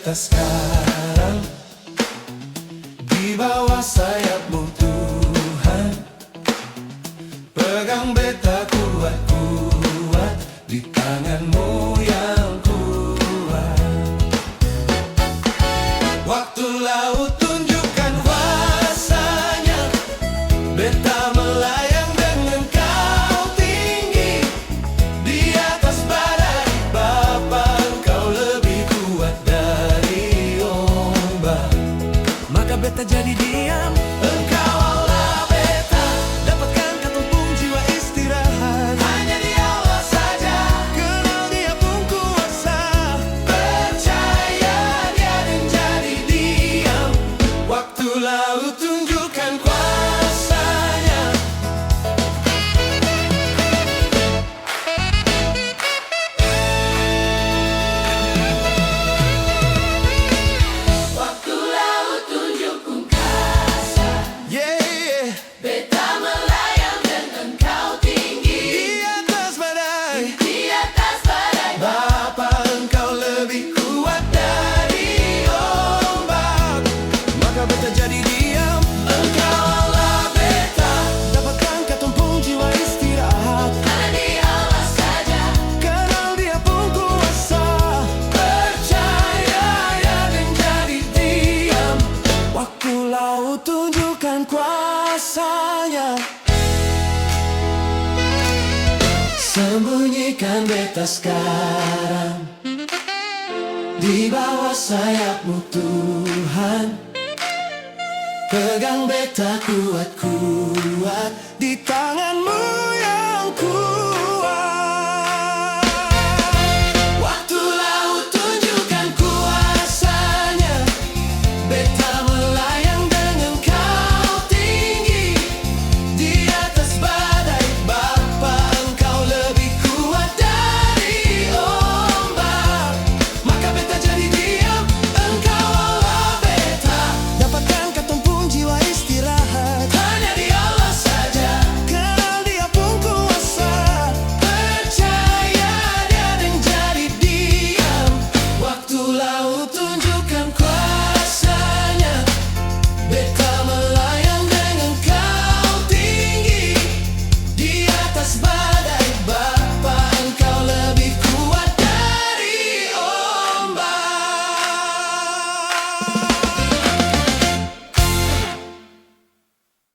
beta sekarang di bawah sayapmu Tuhan. Pegang beta kuat-kuat di tanganmu yang kuat. Waktu laut tunjukkan kuasanya, beta melayang dengan kau tinggi di atas badai. Bapa, engkau lebih kuat dari ombak. Maka beta jadi diam. Engkau Allah beta, Dapatkan ketumpung jiwa istirahat. hanya di Allah saja. Kenal Dia pun kuasa. Percaya Dia dan jadi diam. Waktu laut tunjukkan kuasanya. Waktu laut tunjukkan kuasa. Yeah, Beta melayang dengan kau tinggi di atas badai. di atas badai. Bapa, engkau lebih kuat dari ombak. Maka beta jadi diam. Engkau Allah beta, Dapatkan ketumpung jiwa istirahat. hanya di Allah saja. Kenal Dia pun kuasa. Percaya ya dan jadi diam. Waktu laut tunjukkan kuasanya. Sembunyikan beta sekarang di bawah sayapmu Tuhan. Pegang beta kuat-kuat Di tanganmu yang